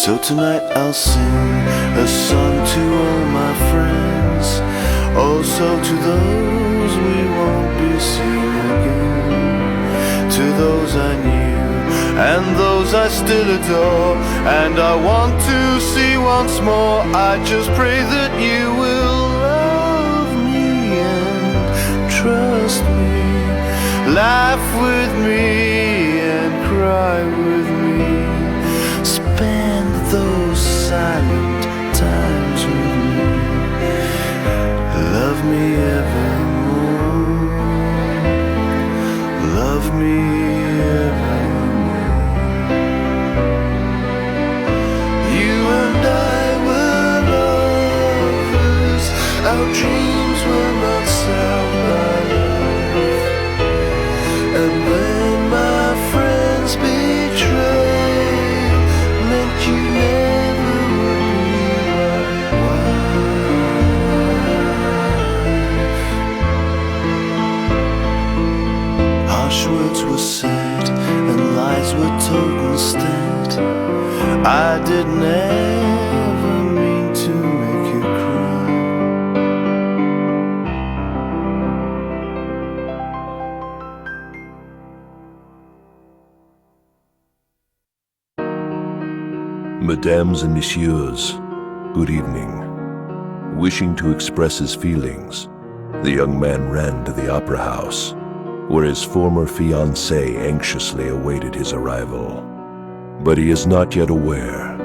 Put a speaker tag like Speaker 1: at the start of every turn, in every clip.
Speaker 1: So tonight I'll sing a song to all my friends, also to those we won't be seeing again, to those I knew and those I still adore, and I want to see once more. I just pray that you will love me and trust me, laugh with me and cry with me, spend those silent times with me, love me evermore, love me evermore. You and I were lovers, our dreams were not sound by love, and when my friends betrayed, meant you never would be my wife. Harsh words were said and lies were told instead. I didn't ever mean to make you cry.
Speaker 2: Mesdames and messieurs, good evening. Wishing to express his feelings, the young man ran to the opera house, where his former fiancée anxiously awaited his arrival. But he is not yet aware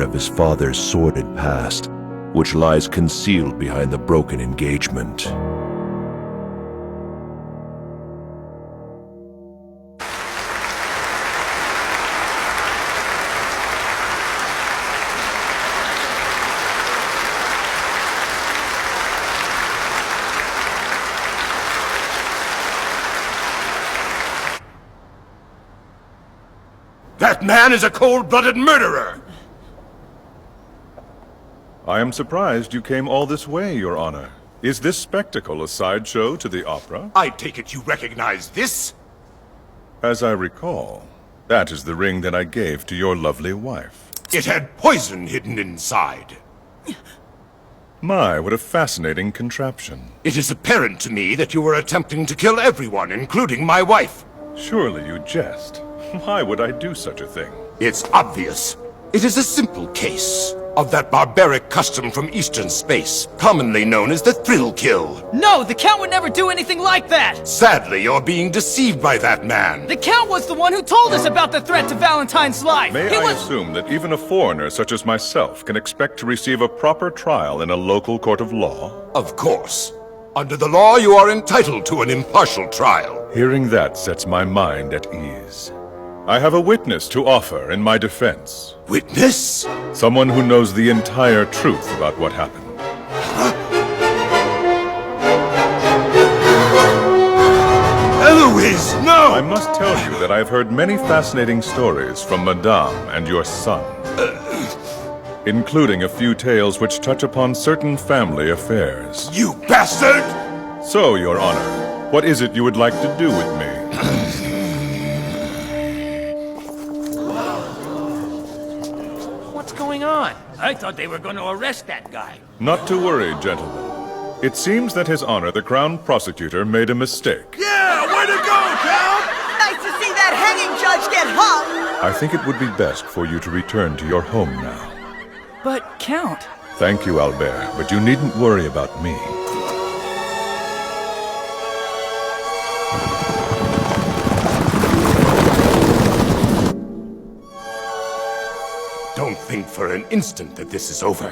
Speaker 2: of his father's sordid past, which lies concealed behind the broken engagement.
Speaker 3: That man is a cold-blooded murderer!
Speaker 4: I am surprised you came all this way, Your Honor. Is this spectacle a sideshow to the opera?
Speaker 3: I take it you recognize this?
Speaker 4: As I recall, that is the ring that I gave to your lovely wife.
Speaker 3: It had poison hidden inside.
Speaker 4: My, what a fascinating contraption.
Speaker 3: It is apparent to me that you were attempting to kill everyone, including my wife.
Speaker 4: Surely you jest. Why would I do such a thing?
Speaker 3: It's obvious. It is a simple case of that barbaric custom from Eastern space, commonly known as the thrill kill.
Speaker 5: No, the Count would never do anything like that!
Speaker 3: Sadly, you're being deceived by that man.
Speaker 5: The Count was the one who told us about the threat to Valentine's life!
Speaker 4: May I assume that even a foreigner such as myself can expect to receive a proper trial in a local court of law?
Speaker 3: Of course. Under the law, you are entitled to an impartial trial.
Speaker 4: Hearing that sets my mind at ease. I have a witness to offer in my defense.
Speaker 3: Witness?
Speaker 4: Someone who knows the entire truth about what happened.
Speaker 3: Eloise, no!
Speaker 4: I must tell you that I have heard many fascinating stories from Madame and your son. Including a few tales which touch upon certain family affairs.
Speaker 3: You bastard!
Speaker 4: So, Your Honor, what is it you would like to do with me?
Speaker 5: What's going on? I thought they were going to arrest that guy.
Speaker 4: Not to worry, gentlemen. It seems that His Honor the Crown Prosecutor made a mistake.
Speaker 3: Yeah, way to go, Count!
Speaker 6: Nice to see that hanging judge get hung!
Speaker 4: I think it would be best for you to return to your home now.
Speaker 5: But, Count...
Speaker 4: Thank you, Albert, but you needn't worry about me.
Speaker 3: Don't think for an instant that this is over.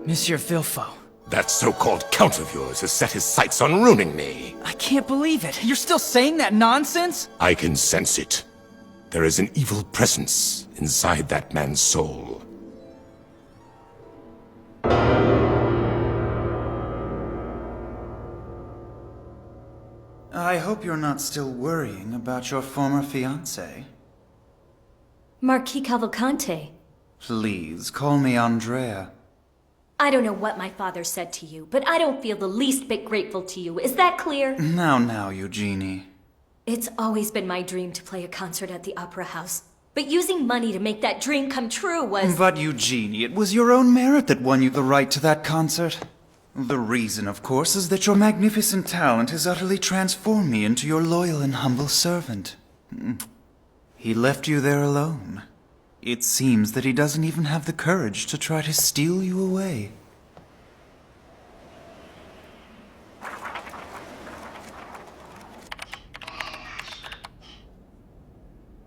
Speaker 5: Monsieur Villefort.
Speaker 3: That so-called Count of yours has set his sights on ruining me.
Speaker 5: I can't believe it. You're still saying that nonsense?
Speaker 3: I can sense it. There is an evil presence inside that man's soul.
Speaker 7: I hope you're not still worrying about your former fiancé.
Speaker 8: Marquis Cavalcante.
Speaker 7: Please, call me Andrea.
Speaker 8: I don't know what my father said to you, but I don't feel the least bit grateful to you. Is that clear?
Speaker 7: Now, Eugenie.
Speaker 8: It's always been my dream to play a concert at the Opera House. But using money to make that dream come true was...
Speaker 7: But Eugenie, it was your own merit that won you the right to that concert. The reason, of course, is that your magnificent talent has utterly transformed me into your loyal and humble servant. He left you there alone. It seems that he doesn't even have the courage to try to steal you away.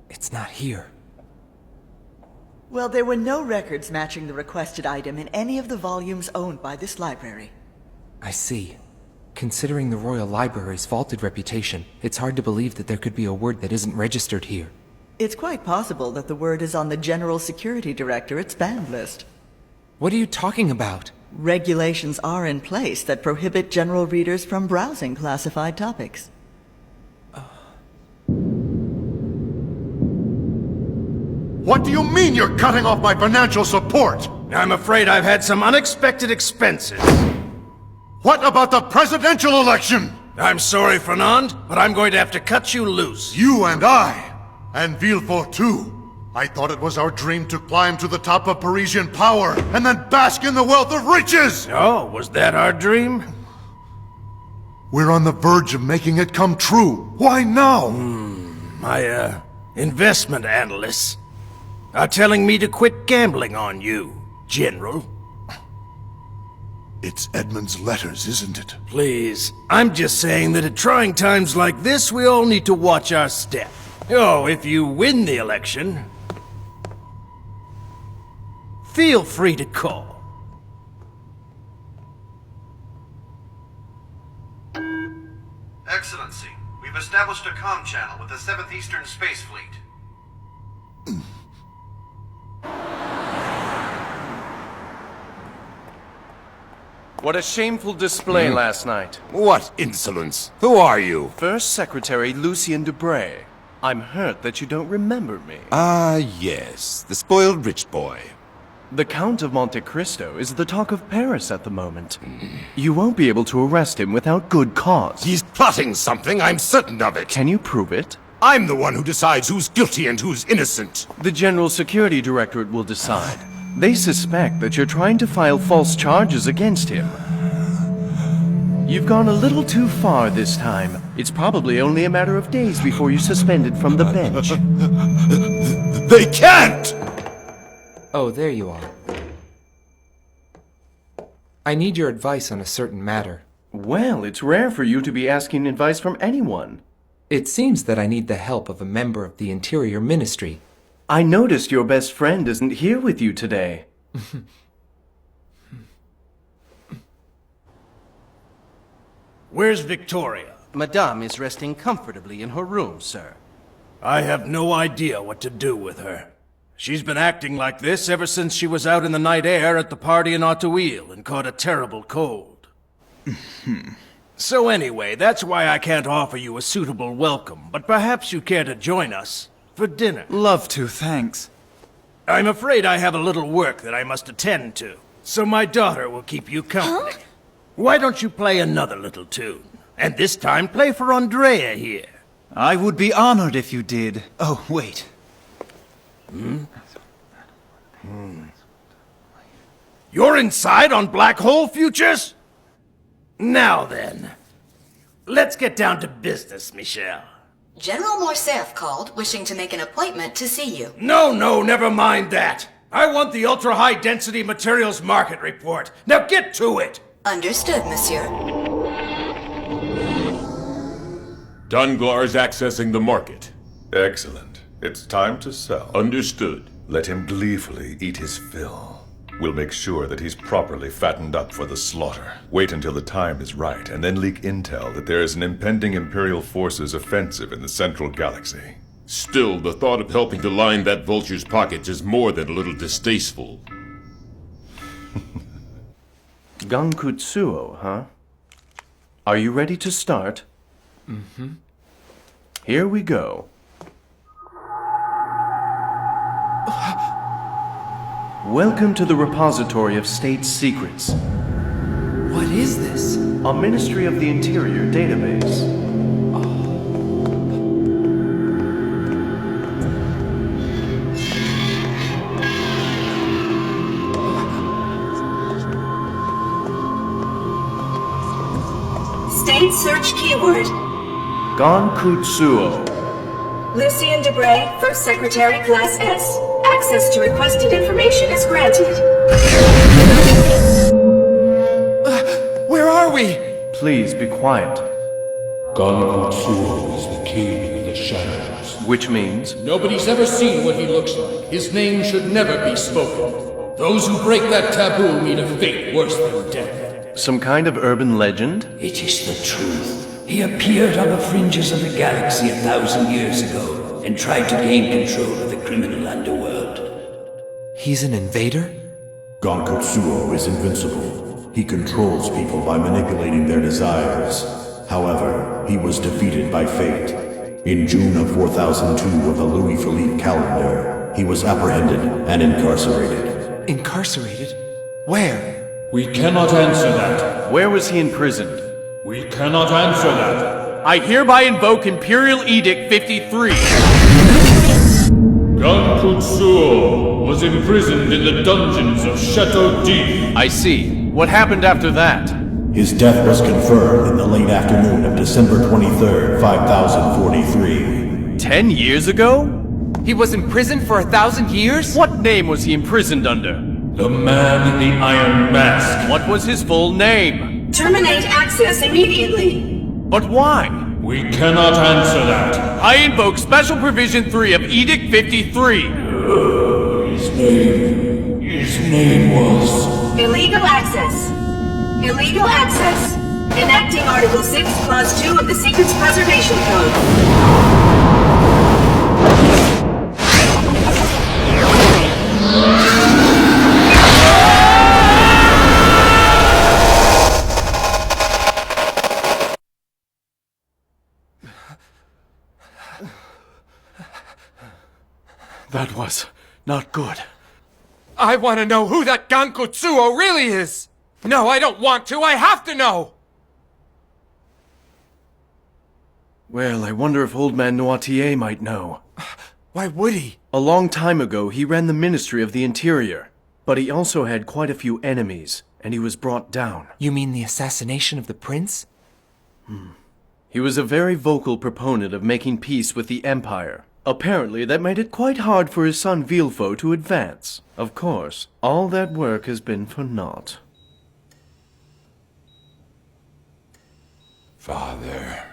Speaker 9: It's not here.
Speaker 6: Well, there were no records matching the requested item in any of the volumes owned by this library.
Speaker 9: I see. Considering the Royal Library's vaulted reputation, it's hard to believe that there could be a word that isn't registered here.
Speaker 6: It's quite possible that the word is on the General Security Directorate's banned list.
Speaker 9: What are you talking about?
Speaker 6: Regulations are in place that prohibit general readers from browsing classified topics.
Speaker 3: What do you mean you're cutting off my financial support?
Speaker 5: I'm afraid I've had some unexpected expenses.
Speaker 3: What about the presidential election?
Speaker 5: I'm sorry, Fernand, but I'm going to have to cut you loose.
Speaker 3: You and I, and Villefort too. I thought it was our dream to climb to the top of Parisian power and then bask in the wealth of riches!
Speaker 5: Oh, was that our dream?
Speaker 3: We're on the verge of making it come true. Why now?
Speaker 5: My, investment analysts are telling me to quit gambling on you, General.
Speaker 3: It's Edmund's letters, isn't it?
Speaker 5: Please, I'm just saying that at trying times like this, we all need to watch our step. Oh, if you win the election, feel free to call.
Speaker 10: Excellency, we've established a comm channel with the 7th Eastern Space Fleet.
Speaker 11: What a shameful display last night.
Speaker 3: What insolence! Who are you?
Speaker 11: First Secretary Lucien Debray. I'm hurt that you don't remember me.
Speaker 3: Ah, yes. The spoiled rich boy.
Speaker 11: The Count of Monte Cristo is the talk of Paris at the moment. You won't be able to arrest him without good cause.
Speaker 3: He's plotting something, I'm certain of it.
Speaker 11: Can you prove it?
Speaker 3: I'm the one who decides who's guilty and who's innocent.
Speaker 11: The General Security Directorate will decide. They suspect that you're trying to file false charges against him. You've gone a little too far this time. It's probably only a matter of days before you're suspended from the bench.
Speaker 3: They can't!
Speaker 9: Oh, there you are. I need your advice on a certain matter.
Speaker 11: Well, it's rare for you to be asking advice from anyone.
Speaker 9: It seems that I need the help of a member of the Interior Ministry.
Speaker 11: I noticed your best friend isn't here with you today.
Speaker 5: Where's Victoria?
Speaker 12: Madame is resting comfortably in her room, sir.
Speaker 5: I have no idea what to do with her. She's been acting like this ever since she was out in the night air at the party in Auteuil and caught a terrible cold. So anyway, that's why I can't offer you a suitable welcome, but perhaps you'd care to join us for dinner.
Speaker 7: Love to, thanks.
Speaker 5: I'm afraid I have a little work that I must attend to, so my daughter will keep you company. Huh? Why don't you play another little tune? And this time play for Andrea here.
Speaker 7: I would be honored if you did. Oh, wait.
Speaker 5: You're inside on Black Hole Futures? Now then, let's get down to business, Michel.
Speaker 13: General Morcerf called, wishing to make an appointment to see you.
Speaker 5: No, never mind that. I want the ultra-high-density materials market report. Now get to it!
Speaker 13: Understood, monsieur.
Speaker 4: Danglars accessing the market. Excellent. It's time to sell. Understood. Let him gleefully eat his fill. We'll make sure that he's properly fattened up for the slaughter. Wait until the time is right, and then leak intel that there is an impending Imperial forces offensive in the Central Galaxy.
Speaker 14: Still, the thought of helping to line that vulture's pockets is more than a little distasteful.
Speaker 11: Gankutsuou, huh? Are you ready to start?
Speaker 9: Mm-hmm.
Speaker 11: Here we go. Welcome to the repository of state secrets.
Speaker 9: What is this?
Speaker 11: A Ministry of the Interior database.
Speaker 15: Repeat search keyword.
Speaker 11: Gankutsuou.
Speaker 15: Lucien Debray, First Secretary, Class S. Access to requested information is granted.
Speaker 5: Where are we?
Speaker 11: Please be quiet.
Speaker 16: Gankutsuou is the king of the shadows.
Speaker 11: Which means?
Speaker 16: Nobody's ever seen what he looks like. His name should never be spoken. Those who break that taboo meet a fate worse than death.
Speaker 11: Some kind of urban legend?
Speaker 17: It is the truth. He appeared on the fringes of the galaxy 1,000 years ago and tried to gain control of the criminal underworld.
Speaker 9: He's an invader?
Speaker 18: Gankutsuou is invincible. He controls people by manipulating their desires. However, he was defeated by fate. In June of 4002 of the Louis-Philippe calendar, he was apprehended and incarcerated.
Speaker 9: Incarcerated? Where?
Speaker 16: We cannot answer that.
Speaker 11: Where was he imprisoned?
Speaker 16: We cannot answer that.
Speaker 11: I hereby invoke Imperial Edict 53.
Speaker 16: Gankutsuou was imprisoned in the dungeons of Chateau d'If.
Speaker 11: I see. What happened after that?
Speaker 18: His death was confirmed in the late afternoon of December 23rd, 5043.
Speaker 11: 10 years ago?
Speaker 9: He was imprisoned for 1,000 years?
Speaker 11: What name was he imprisoned under?
Speaker 16: The Man in the Iron Mask.
Speaker 11: What was his full name?
Speaker 15: Terminate access immediately.
Speaker 11: But why?
Speaker 16: We cannot answer that.
Speaker 11: I invoke Special Provision 3 of Edict 53.
Speaker 16: His name was...
Speaker 15: Illegal access. Illegal access. Enacting Article 6, Clause 2 of the Secrets Preservation Code.
Speaker 5: That was not good.
Speaker 9: I want to know who that Gankutsuou really is! No, I don't want to! I have to know!
Speaker 11: Well, I wonder if Old Man Noirtier might know.
Speaker 5: Why would he?
Speaker 11: A long time ago, he ran the Ministry of the Interior. But he also had quite a few enemies, and he was brought down.
Speaker 9: You mean the assassination of the prince?
Speaker 11: He was a very vocal proponent of making peace with the Empire. Apparently, that made it quite hard for his son Villefort to advance. Of course, all that work has been for naught.
Speaker 19: Father,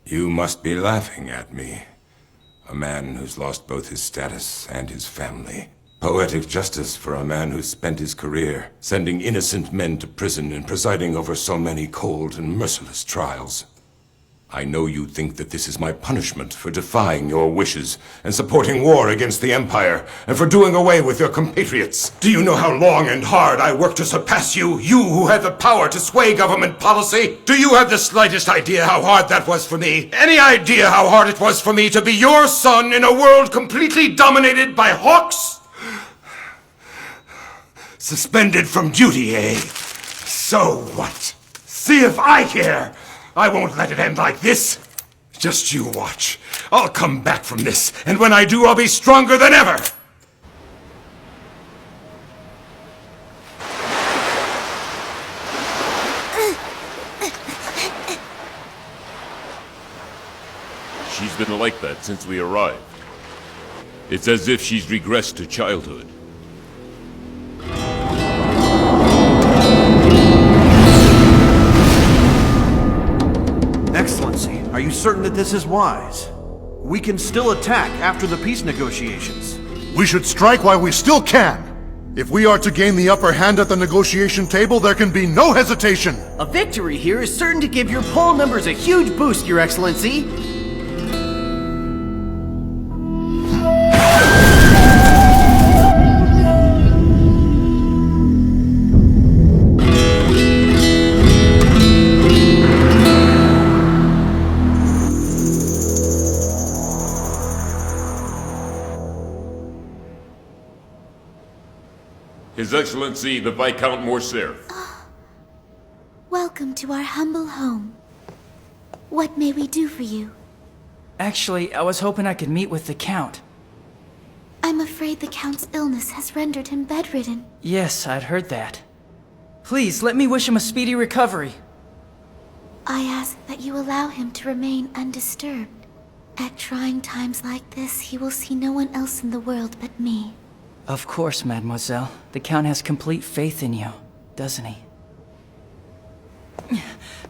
Speaker 19: you must be laughing at me. A man who's lost both his status and his family. Poetic justice for a man who spent his career sending innocent men to prison and presiding over so many cold and merciless trials. I know you think that this is my punishment for defying your wishes and supporting war against the Empire and for doing away with your compatriots. Do you know how long and hard I worked to surpass you? You who had the power to sway government policy? Do you have the slightest idea how hard that was for me? Any idea how hard it was for me to be your son in a world completely dominated by hawks? Suspended from duty, eh? So what? See if I care! I won't let it end like this. Just you watch. I'll come back from this, and when I do, I'll be stronger than ever!
Speaker 14: She's been like that since we arrived. It's as if she's regressed to childhood.
Speaker 10: Excellency, are you certain that this is wise? We can still attack after the peace negotiations.
Speaker 3: We should strike while we still can! If we are to gain the upper hand at the negotiation table, there can be no hesitation!
Speaker 12: A victory here is certain to give your poll numbers a huge boost, Your Excellency!
Speaker 14: His Excellency, the Viscount Morcerf.
Speaker 20: Welcome to our humble home. What may we do for you?
Speaker 21: Actually, I was hoping I could meet with the Count.
Speaker 20: I'm afraid the Count's illness has rendered him bedridden.
Speaker 21: Yes, I'd heard that. Please, let me wish him a speedy recovery.
Speaker 20: I ask that you allow him to remain undisturbed. At trying times like this, he will see no one else in the world but me.
Speaker 21: Of course, mademoiselle. The Count has complete faith in you, doesn't he?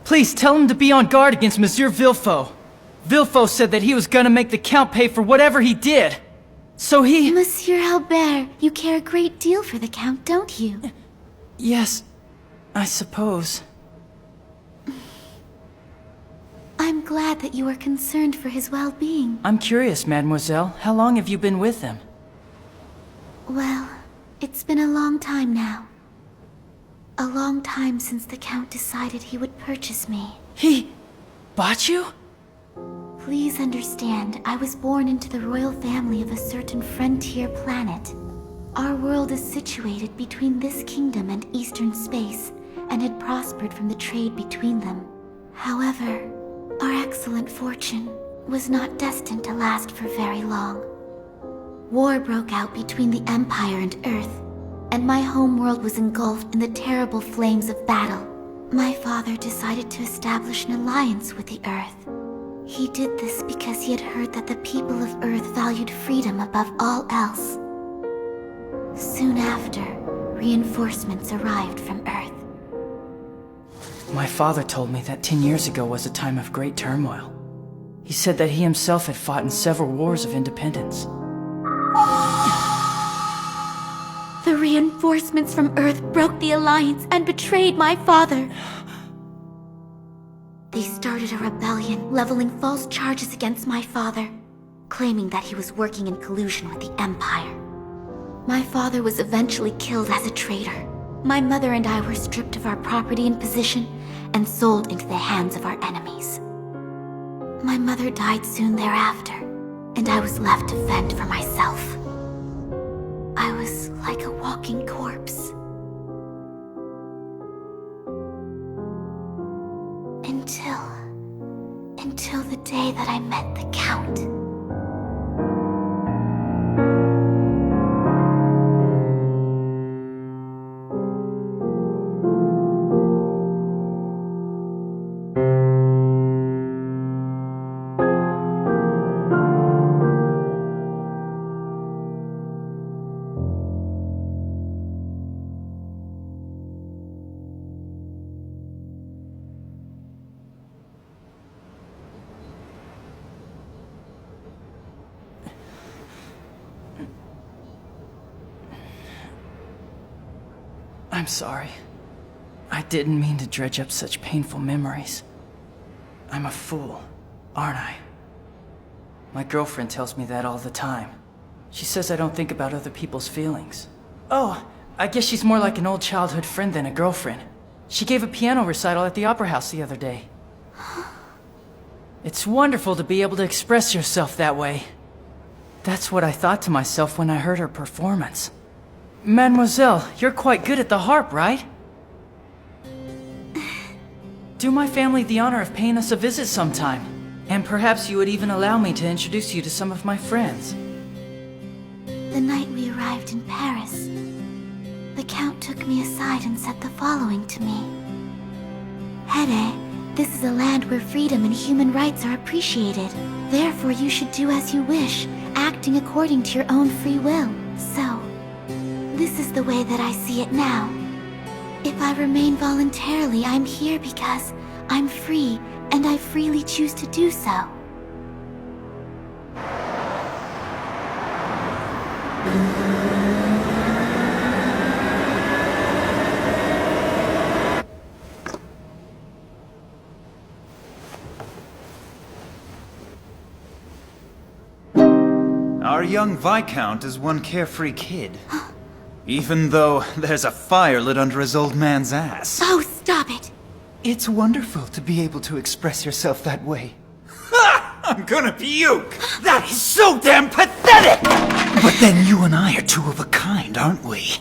Speaker 21: Please tell him to be on guard against Monsieur Villefort. Villefort said that he was gonna make the Count pay for whatever he did. So he...
Speaker 20: Monsieur Albert, you care a great deal for the Count, don't you?
Speaker 21: Yes, I suppose.
Speaker 20: I'm glad that you are concerned for his well-being.
Speaker 21: I'm curious, mademoiselle. How long have you been with him?
Speaker 20: Well, it's been a long time now. A long time since the Count decided he would purchase me.
Speaker 21: He... bought you?
Speaker 20: Please understand, I was born into the royal family of a certain frontier planet. Our world is situated between this kingdom and eastern space, and had prospered from the trade between them. However, our excellent fortune was not destined to last for very long. War broke out between the Empire and Earth, and my homeworld was engulfed in the terrible flames of battle. My father decided to establish an alliance with the Earth. He did this because he had heard that the people of Earth valued freedom above all else. Soon after, reinforcements arrived from Earth.
Speaker 21: My father told me that 10 years ago was a time of great turmoil. He said that he himself had fought in several wars of independence.
Speaker 20: The reinforcements from Earth broke the alliance and betrayed my father. They started a rebellion, leveling false charges against my father, claiming that he was working in collusion with the Empire. My father was eventually killed as a traitor. My mother and I were stripped of our property and position and sold into the hands of our enemies. My mother died soon thereafter, and I was left to fend for myself. I was like a walking corpse. Until the day that I met the Count.
Speaker 21: I'm sorry. I didn't mean to dredge up such painful memories. I'm a fool, aren't I? My girlfriend tells me that all the time. She says I don't think about other people's feelings. Oh, I guess she's more like an old childhood friend than a girlfriend. She gave a piano recital at the Opera House the other day. It's wonderful to be able to express yourself that way. That's what I thought to myself when I heard her performance. Mademoiselle, you're quite good at the harp, right? Do my family the honor of paying us a visit sometime. And perhaps you would even allow me to introduce you to some of my friends.
Speaker 20: The night we arrived in Paris, the Count took me aside and said the following to me. Here, this is a land where freedom and human rights are appreciated. Therefore, you should do as you wish, acting according to your own free will. So, this is the way that I see it now. If I remain voluntarily, I'm here because I'm free, and I freely choose to do so.
Speaker 7: Our young Viscount is one carefree kid. Even though there's a fire lit under his old man's ass.
Speaker 20: Oh, stop it!
Speaker 7: It's wonderful to be able to express yourself that way. Ha! I'm gonna puke! That is so damn pathetic! But then you and I are two of a kind, aren't we?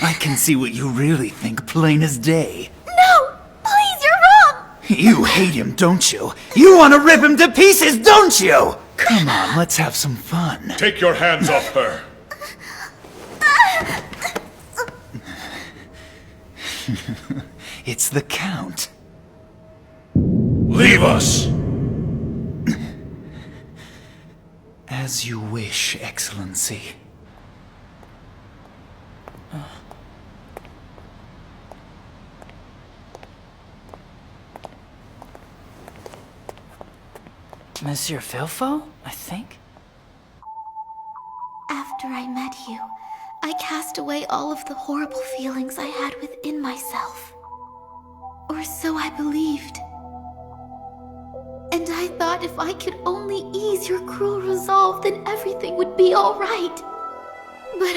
Speaker 7: I can see what you really think plain as day.
Speaker 20: No! Please, you're wrong!
Speaker 7: You hate him, don't you? You want to rip him to pieces, don't you? Come on, let's have some fun.
Speaker 4: Take your hands off her!
Speaker 7: It's the Count.
Speaker 2: Leave us!
Speaker 7: As you wish, Excellency.
Speaker 21: Monsieur Filfo, I think?
Speaker 20: After I met you, I cast away all of the horrible feelings I had within myself. Or so I believed. And I thought if I could only ease your cruel resolve, then everything would be alright. But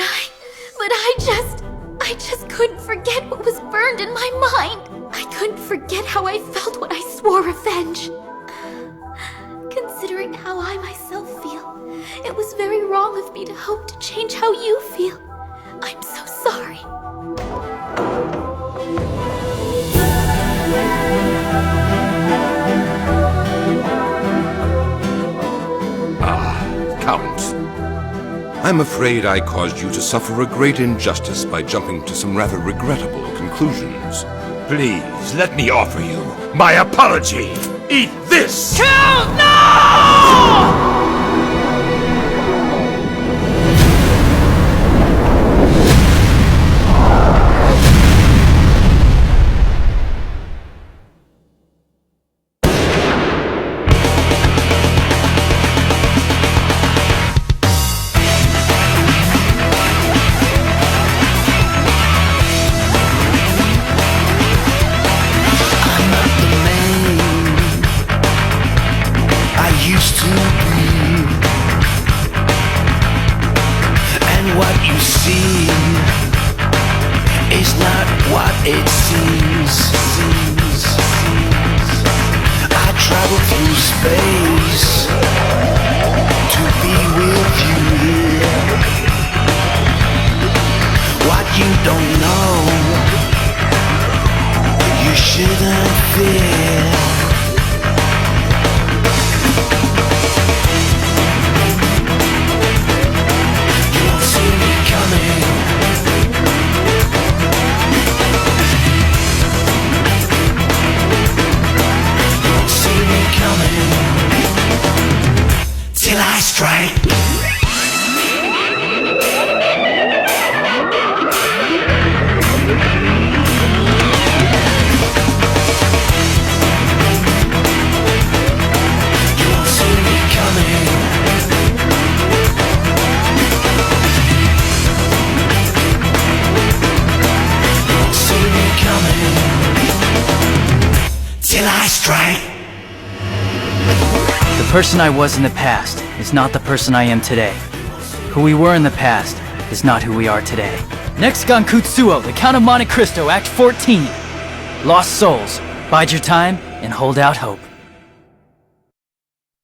Speaker 20: I just couldn't forget what was burned in my mind. I couldn't forget how I felt when I swore revenge. Considering how I myself feel, it was very wrong of me to hope to change how you feel. I'm so sorry.
Speaker 19: Count. I'm afraid I caused you to suffer a great injustice by jumping to some rather regrettable conclusions.
Speaker 2: Please, let me offer you my apology. Eat this!
Speaker 21: Count, no!
Speaker 17: It seems I travel through space to be with you here. What you don't know, you shouldn't fear. You don't see me coming. Till I strike. You won't see me coming. You won't see me coming. Till I strike.
Speaker 21: The person I was in the past is not the person I am today. Who we were in the past is not who we are today. Next Gankutsuou, the Count of Monte Cristo, Act 14. Lost Souls. Bide your time and hold out hope.